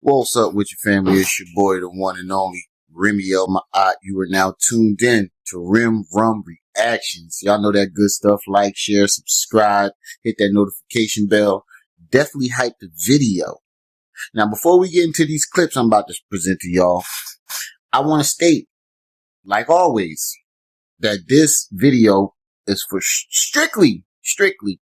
What's up with your family? It's your boy, the one and only Remiel Ma'at. You are now tuned in to Rim Rum Reactions. Y'all know that good stuff. Like, share, subscribe, hit that notification bell. Definitely hype the video. Now, before we get into these clips I'm about to present to y'all, I want to state, like always, that this video is for strictly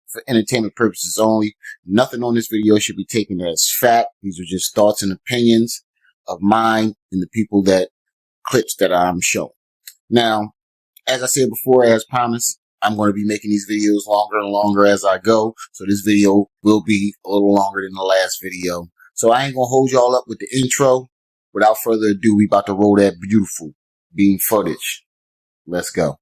for entertainment purposes only. Nothing on this video should be taken as fact. These are just thoughts and opinions of mine and the people that clips that I'm showing. Now, as I said before, as promised, I'm going to be making these videos longer and longer as I go. So this video will be a little longer than the last video. So I ain't going to hold y'all up with the intro. Without further ado, we about to roll that beautiful beam footage. Let's go.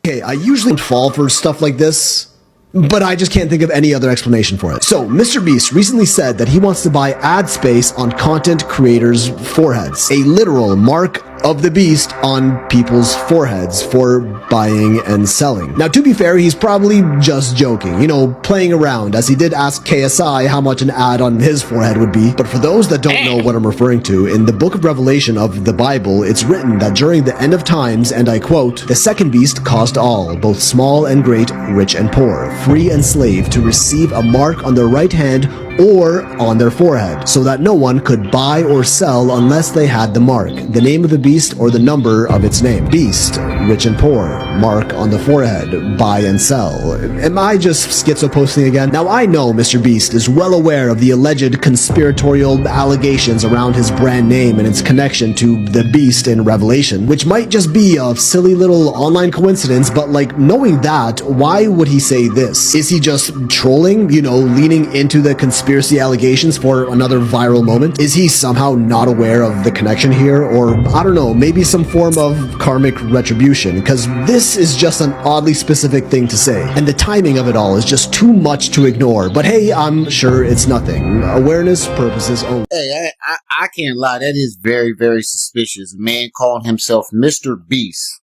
Okay, I usually don't fall for stuff like this, but I just can't think of any other explanation for it. So, Mr. Beast recently said that he wants to buy ad space on content creators' foreheads. A literal mark of the beast on people's foreheads for buying and selling. Now, to be fair, he's probably just joking, playing around, as he did ask KSI how much an ad on his forehead would be. But for those that don't know what I'm referring to, in the book of Revelation of the Bible, it's written that during the end of times, and I quote, "The second beast caused all, both small and great, rich and poor, free and slave, to receive a mark on their right hand or on their forehead, so that no one could buy or sell unless they had the mark, the name of the beast or the number of its name." Beast, rich and poor, mark on the forehead, buy and sell. Am I just schizo-posting again? Now, I know Mr. Beast is well aware of the alleged conspiratorial allegations around his brand name and its connection to the beast in Revelation, which might just be a silly little online coincidence, but knowing that, why would he say this? Is he just trolling, leaning into the conspiracy allegations for another viral moment? Is he somehow not aware of the connection here? Or, I don't know, maybe some form of karmic retribution? Because this is just an oddly specific thing to say, and the timing of it all is just too much to ignore. But hey, I'm sure it's nothing. Awareness purposes only. Hey, I can't lie. That is very, very suspicious. A man calling himself Mr. Beast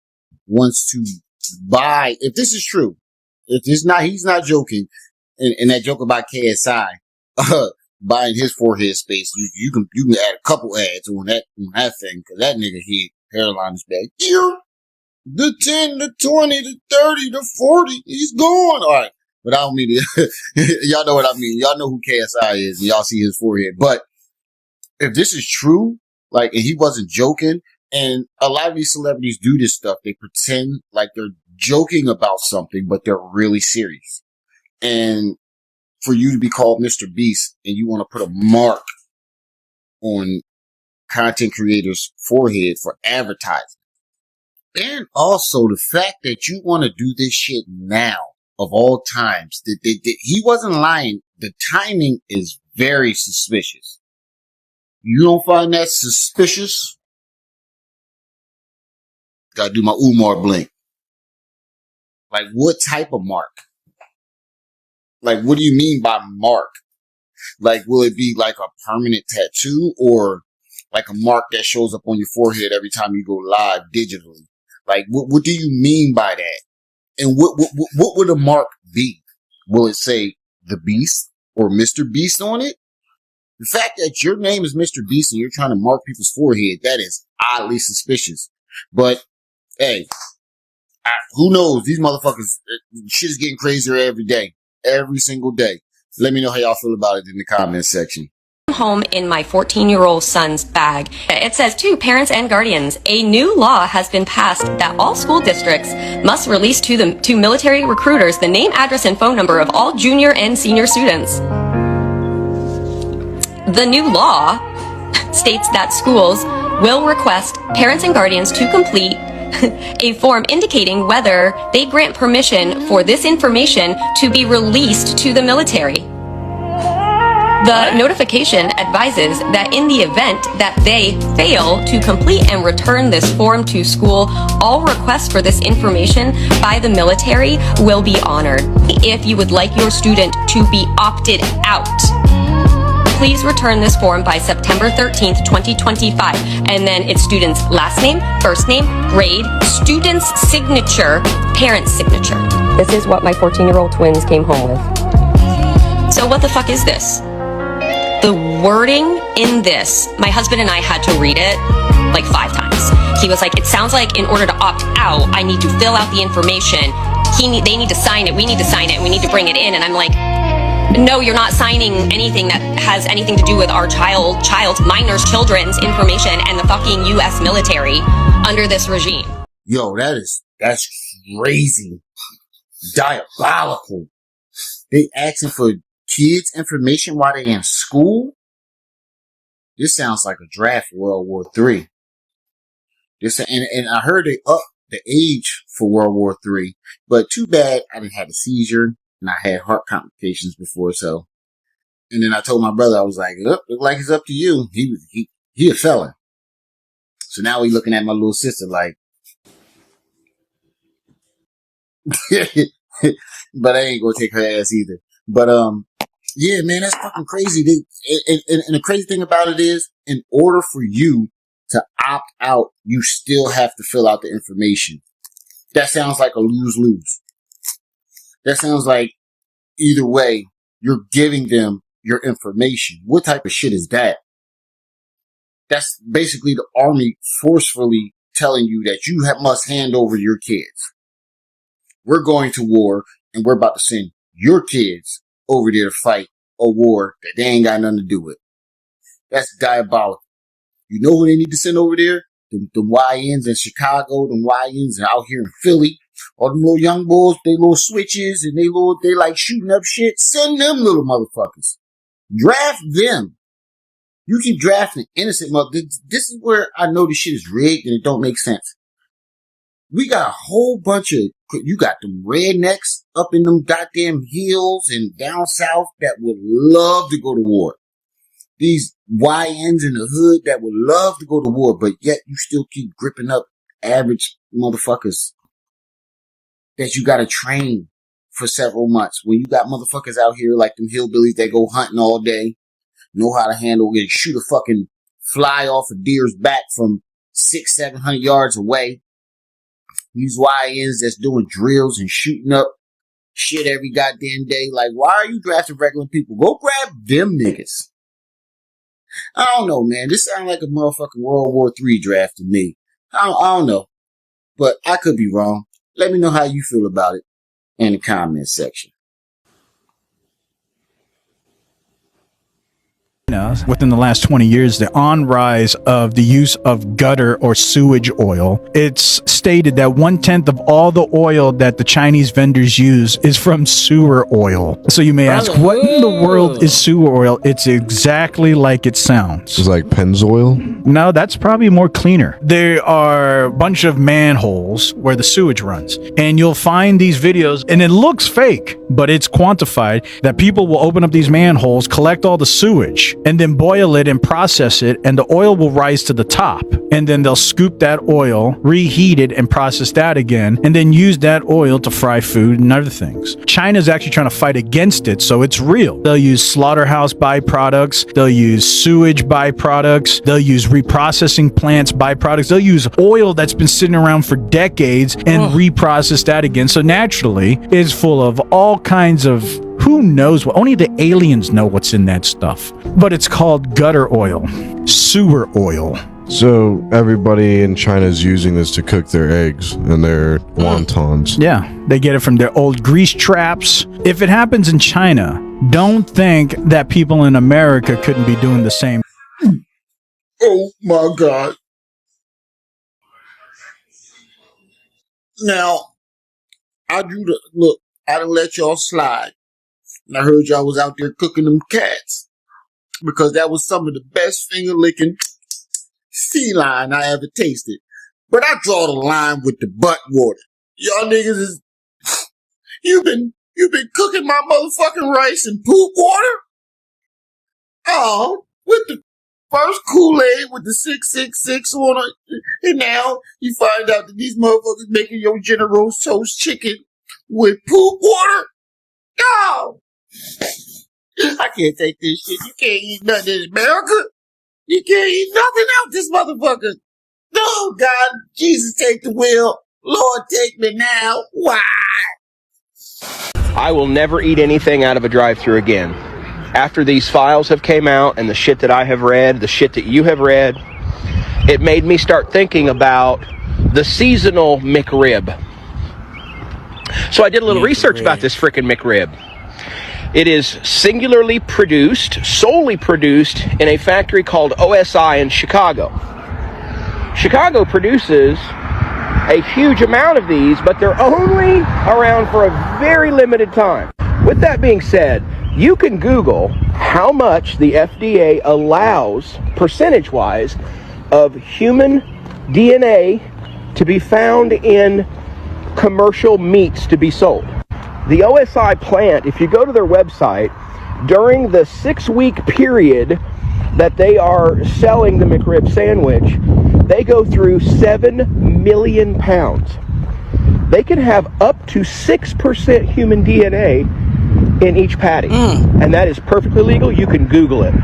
wants to buy, if this is true, if it's not, he's not joking, and that joke about KSI, buying his forehead space, you can add a couple ads on that thing, because that nigga hit hairline is back here. The 10, the 20, the 30, the 40, he's gone. All right, but I don't mean to. Y'all know what I mean. Y'all know who KSI is, and y'all see his forehead. But if this is true, and he wasn't joking, and a lot of these celebrities do this stuff, they pretend like they're joking about something, but they're really serious. And for you to be called Mr. Beast and you want to put a mark on content creators' forehead for advertising. And also the fact that you want to do this shit now, of all times. He wasn't lying. The timing is very suspicious. You don't find that suspicious? Gotta do my Umar blink. What type of mark? What do you mean by mark? Will it be a permanent tattoo, or a mark that shows up on your forehead every time you go live digitally? What do you mean by that? And what would a mark be? Will it say the Beast or Mr. Beast on it? The fact that your name is Mr. Beast and you're trying to mark people's forehead, that is oddly suspicious. But hey, who knows? These motherfuckers, shit is getting crazier every day. Every single day. Let me know how y'all feel about it in the comments section. Home in my 14-year-old son's bag. It says, to parents and guardians, a new law has been passed that all school districts must release to military recruiters the name, address, and phone number of all junior and senior students. The new law states that schools will request parents and guardians to complete a form indicating whether they grant permission for this information to be released to the military. The notification advises that in the event that they fail to complete and return this form to school, all requests for this information by the military will be honored. If you would like your student to be opted out, please return this form by September 13th, 2025. And then it's student's last name, first name, grade, student's signature, parent's signature. This is what my 14-year-old twins came home with. So what the fuck is this? The wording in this, my husband and I had to read it like 5 times. He was like, it sounds like in order to opt out, I need to fill out the information. They need to sign it. We need to sign it. And we need to bring it in. And I'm like, no, you're not signing anything that has anything to do with our children's children's information and the fucking U.S. military under this regime. Yo, that's crazy. Diabolical. They asking for kids' information while they in school? This sounds like a draft for World War III. And I heard they upped the age for World War III, but too bad I didn't have a seizure and I had heart complications before, so. And then I told my brother, I was like, look like it's up to you. He a felon. So now he looking at my little sister like, but I ain't gonna take her ass either. But, yeah, man, that's fucking crazy. And the crazy thing about it is, in order for you to opt out, you still have to fill out the information. That sounds like a lose-lose. That sounds like either way, you're giving them your information. What type of shit is that? That's basically the army forcefully telling you that you must hand over your kids. We're going to war and we're about to send your kids over there to fight a war that they ain't got nothing to do with. That's diabolical. You know who they need to send over there? The YNs in Chicago, the YNs out here in Philly. All them little young boys, they little switches and they like shooting up shit. Send them little motherfuckers. Draft them. You keep drafting innocent motherfuckers. This is where I know this shit is rigged and it don't make sense. We got a whole bunch of, you got them rednecks up in them goddamn hills and down south that would love to go to war. These YNs in the hood that would love to go to war, but yet you still keep gripping up average motherfuckers that you gotta train for several months. When you got motherfuckers out here like them hillbillies that go hunting all day, know how to handle it, shoot a fucking fly off a deer's back from 600-700 yards away. These YNs that's doing drills and shooting up shit every goddamn day. Like, why are you drafting regular people? Go grab them niggas. I don't know, man. This sounds like a motherfucking World War III draft to me. I don't know. But I could be wrong. Let me know how you feel about it in the comment section. Within the last 20 years, the on-rise of the use of gutter or sewage oil. It's stated that 1/10 of all the oil that the Chinese vendors use is from sewer oil. So you may ask, what in the world is sewer oil? It's exactly like it sounds. It's like Pennzoil? No, that's probably more cleaner. There are a bunch of manholes where the sewage runs, and you'll find these videos, and it looks fake, but it's quantified that people will open up these manholes, collect all the sewage, and then boil it and process it, and the oil will rise to the top. And then they'll scoop that oil, reheat it, and process that again, and then use that oil to fry food and other things. China's actually trying to fight against it, so it's real. They'll use slaughterhouse byproducts, they'll use sewage byproducts, they'll use reprocessing plants byproducts, they'll use oil that's been sitting around for decades and reprocess that again. So naturally, it's full of all kinds of who knows what? Only the aliens know what's in that stuff. But it's called gutter oil, sewer oil. So everybody in China is using this to cook their eggs and their wontons. Yeah, they get it from their old grease traps. If it happens in China, don't think that people in America couldn't be doing the same. Oh my God. Now, I done let y'all slide. And I heard y'all was out there cooking them cats. Because that was some of the best finger-licking feline I ever tasted. But I draw the line with the butt water. Y'all niggas is... You've been cooking my motherfucking rice in poop water? Oh, with the first Kool-Aid with the 666 on it. And now you find out that these motherfuckers making your General Tso's chicken with poop water? Oh! I can't take this shit. You can't eat nothing in America. You can't eat nothing out this motherfucker. No, God, Jesus, take the wheel. Lord, take me now. Why? I will never eat anything out of a drive-thru again. after these files have came out and the shit that I have read, the shit that you have read, it made me start thinking about the seasonal McRib. So I did a little research about this frickin' McRib. It is singularly produced, solely produced in a factory called OSI in Chicago. Chicago produces a huge amount of these, but they're only around for a very limited time. With that being said, you can Google how much the FDA allows, percentage-wise, of human DNA to be found in commercial meats to be sold. The OSI plant, if you go to their website, during the 6-week period that they are selling the McRib sandwich, they go through 7 million pounds. They can have up to 6% human DNA in each patty. And that is perfectly legal. You can Google it.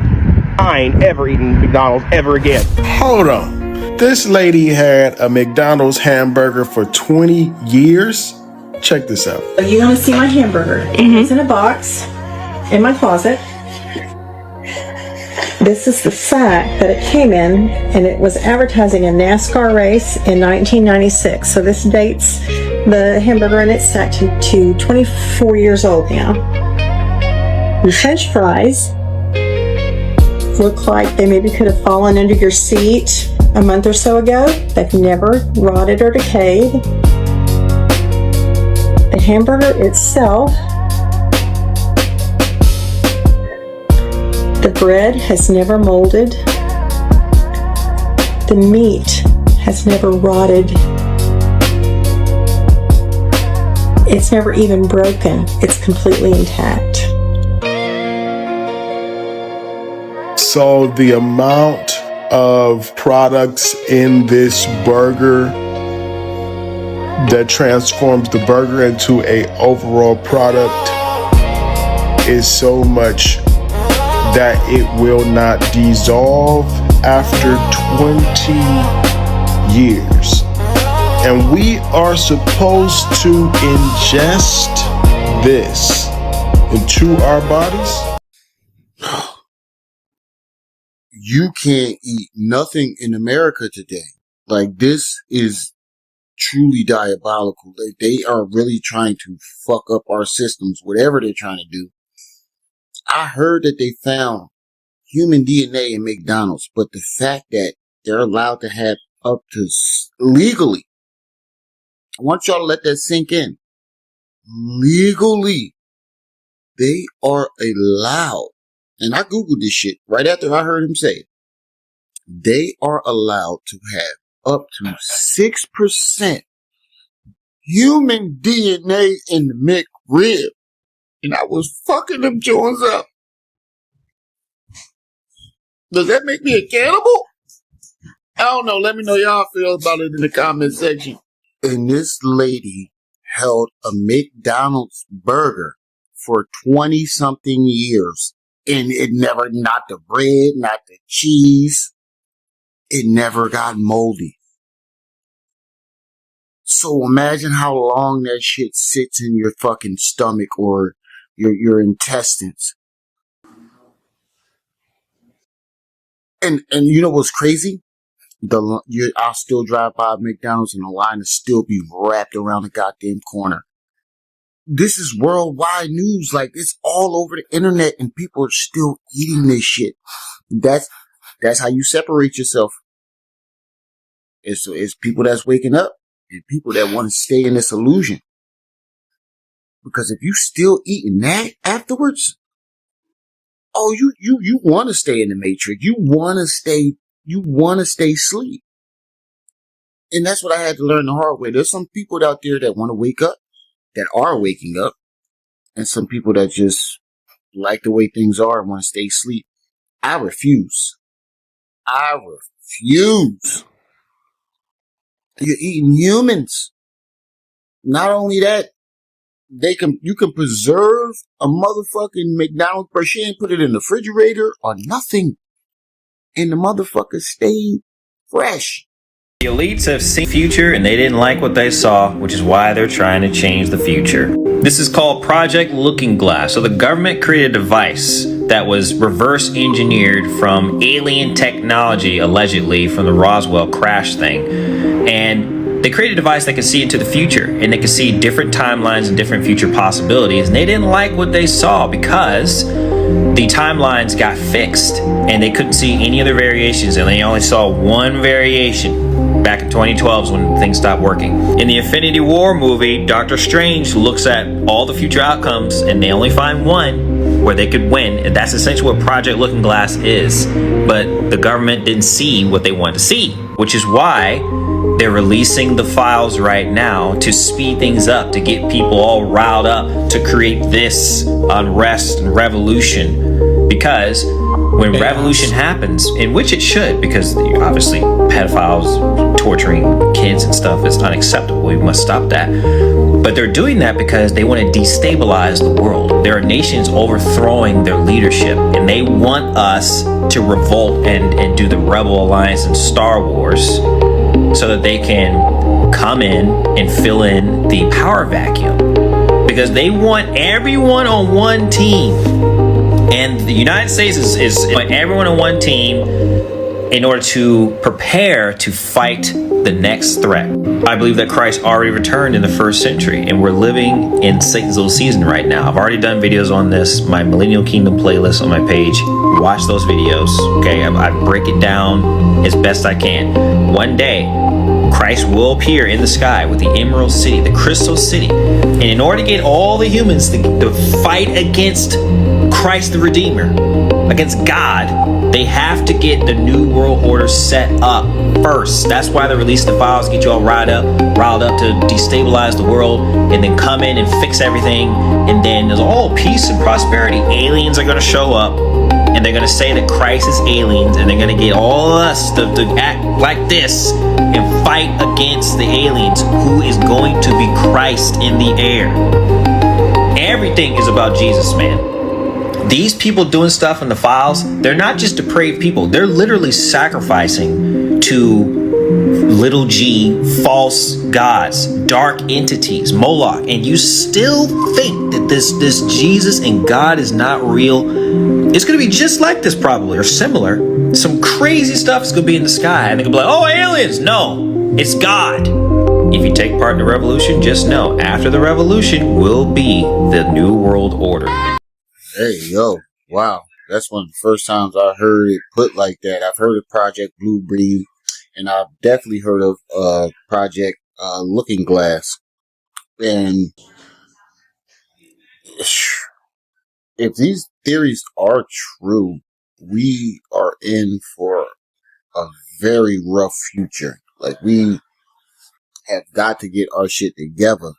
I ain't ever eaten McDonald's ever again. Hold on. This lady had a McDonald's hamburger for 20 years? Check this out. You want to see my hamburger? It's in a box in my closet. This is the sack that it came in, and it was advertising a NASCAR race in 1996. So this dates the hamburger in its sack to 24 years old now. The French fries look like they maybe could have fallen under your seat a month or so ago. They've never rotted or decayed. The hamburger itself, the bread has never molded. The meat has never rotted. It's never even broken. It's completely intact. So the amount of products in this burger that transforms the burger into a overall product is so much that it will not dissolve after 20 years. And we are supposed to ingest this into our bodies? You can't eat nothing in America today. Like, this is truly diabolical. They are really trying to fuck up our systems, whatever they're trying to do. I heard that they found human DNA in McDonald's, but the fact that they're allowed to have up to legally, I want y'all to let that sink in. Legally, they are allowed, and I Googled this shit right after I heard him say it. They are allowed to have up to 6% human DNA in the McRib. And I was fucking them Jones up. Does that make me a cannibal? I don't know. Let me know y'all feel about it in the comment section. And this lady held a McDonald's burger for 20-something years. And it never, not the bread, not the cheese, it never got moldy. So imagine how long that shit sits in your fucking stomach or your intestines. And you know what's crazy? I'll still drive by McDonald's and the line will still be wrapped around the goddamn corner. This is worldwide news. Like, it's all over the internet and people are still eating this shit. That's how you separate yourself. It's people that's waking up and people that want to stay in this illusion. Because if you still eating that afterwards, oh, you want to stay in the matrix. You want to stay asleep. And that's what I had to learn the hard way. There's some people out there that want to wake up, that are waking up, and some people that just like the way things are and want to stay asleep. I refuse. You're eating humans. Not only that, you can preserve a motherfucking McDonald's burger and put it in the refrigerator or nothing, and the motherfucker stayed fresh. The elites have seen the future and they didn't like what they saw, which is why they're trying to change the future. This is called Project Looking Glass. So the government created a device that was reverse engineered from alien technology, allegedly from the Roswell crash thing. And they created a device that could see into the future, and they could see different timelines and different future possibilities. And they didn't like what they saw because the timelines got fixed and they couldn't see any other variations, and they only saw one variation back in 2012 when things stopped working. In the Infinity War movie, Doctor Strange looks at all the future outcomes and they only find one where they could win, and that's essentially what Project Looking Glass is. But the government didn't see what they wanted to see, which is why they're releasing the files right now to speed things up, to get people all riled up, to create this unrest and revolution. Because when revolution happens, in which it should, because obviously pedophiles torturing kids and stuff is unacceptable. We must stop that. But they're doing that because they want to destabilize the world. There are nations overthrowing their leadership, and they want us to revolt and do the Rebel Alliance and Star Wars so that they can come in and fill in the power vacuum. Because they want everyone on one team. And the United States is everyone on one team in order to prepare to fight the next threat. I believe that Christ already returned in the first century, and we're living in Satan's little season right now. I've already done videos on this, my Millennial Kingdom playlist on my page. Watch those videos, okay? I break it down as best I can. One day, Christ will appear in the sky with the Emerald City, the Crystal City. And in order to get all the humans to fight against Christ the Redeemer, against God, they have to get the New World Order set up first. That's why they release the files, get you all riled up to destabilize the world, and then come in and fix everything. And then there's all peace and prosperity. Aliens are going to show up, and they're going to say that Christ is aliens, and they're going to get all of us to act like this and fight against the aliens, who is going to be Christ in the air. Everything is about Jesus, man. These people doing stuff in the files, they're not just depraved people. They're literally sacrificing to little g false gods, dark entities, Moloch. And you still think that this Jesus and God is not real? It's going to be just like this probably, or similar. Some crazy stuff is going to be in the sky. And they're going to be like, oh, aliens. No, it's God. If you take part in the revolution, just know after the revolution will be the New World Order. Hey, yo, wow. That's one of the first times I heard it put like that. I've heard of Project Bluebeam, and I've definitely heard of Project Looking Glass. And if these theories are true, we are in for a very rough future. Like, we have got to get our shit together.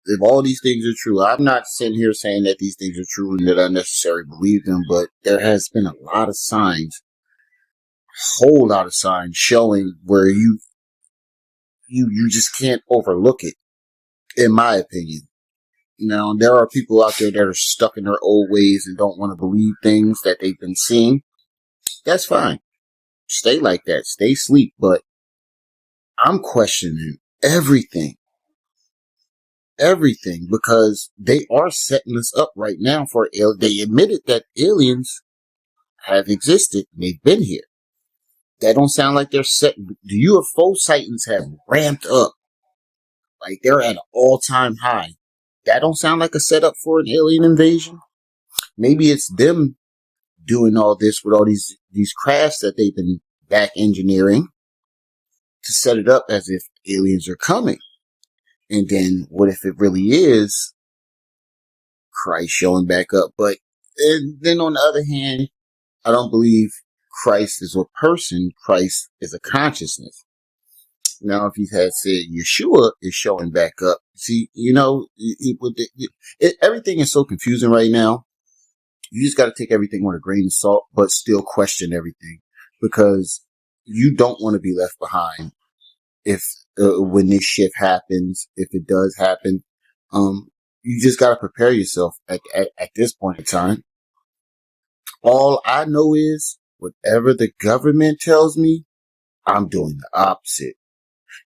If all these things are true, I'm not sitting here saying that these things are true and that I necessarily believe them, but there has been a lot of signs, a whole lot of signs showing where you just can't overlook it, in my opinion. Now, there are people out there that are stuck in their old ways and don't want to believe things that they've been seeing. That's fine. Stay like that. Stay asleep. But I'm questioning everything. Everything, because they are setting us up right now for they admitted that aliens have existed and they've been here. That don't sound like they're set. The UFO sightings have ramped up, like they're at an all-time high. That don't sound like a setup for an alien invasion. Maybe it's them doing all this with all these crafts that they've been back engineering to set it up as if aliens are coming. And then what if it really is Christ showing back up? But then on the other hand, I don't believe Christ is a person. Christ is a consciousness. Now, if he had said Yeshua is showing back up, see, everything is so confusing right now. You just got to take everything with a grain of salt, but still question everything, because you don't want to be left behind if when this shit happens, if it does happen. You just got to prepare yourself at this point in time. All I know is whatever the government tells me, I'm doing the opposite.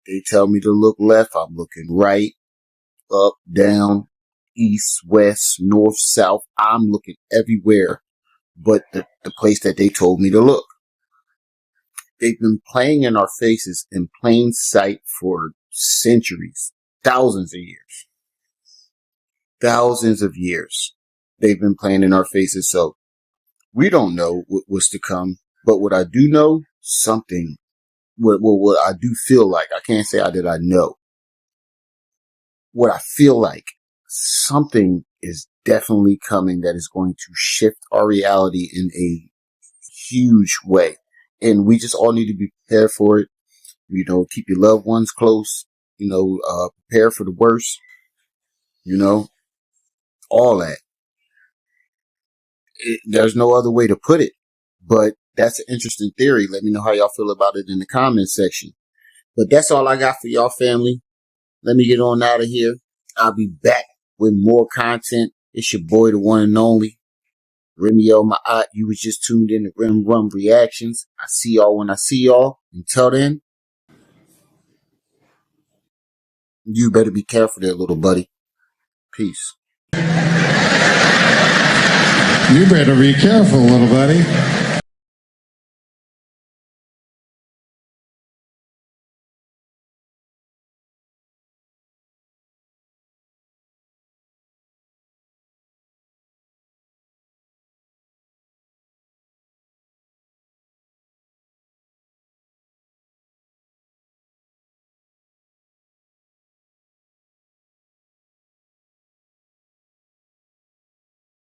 They tell me to look left, I'm looking right, up, down, east, west, north, south. I'm looking everywhere but the place that they told me to look. They've been playing in our faces in plain sight for centuries, thousands of years. Thousands of years. They've been playing in our faces, so we don't know what's to come. But what I do know, something, what I do feel like, I can't say that I know. What I feel like, something is definitely coming that is going to shift our reality in a huge way. And we just all need to be prepared for it. You know, keep your loved ones close, you know, prepare for the worst, you know, all that. There's no other way to put it, but that's an interesting theory. Let me know how y'all feel about it in the comment section. But that's all I got for y'all, family. Let me get on out of here. I'll be back with more content. It's your boy, the one and only Remio Ma'at. You was just tuned in to Rim Rum Reactions. I see y'all when I see y'all. Until then, you better be careful there, little buddy. Peace. You better be careful, little buddy.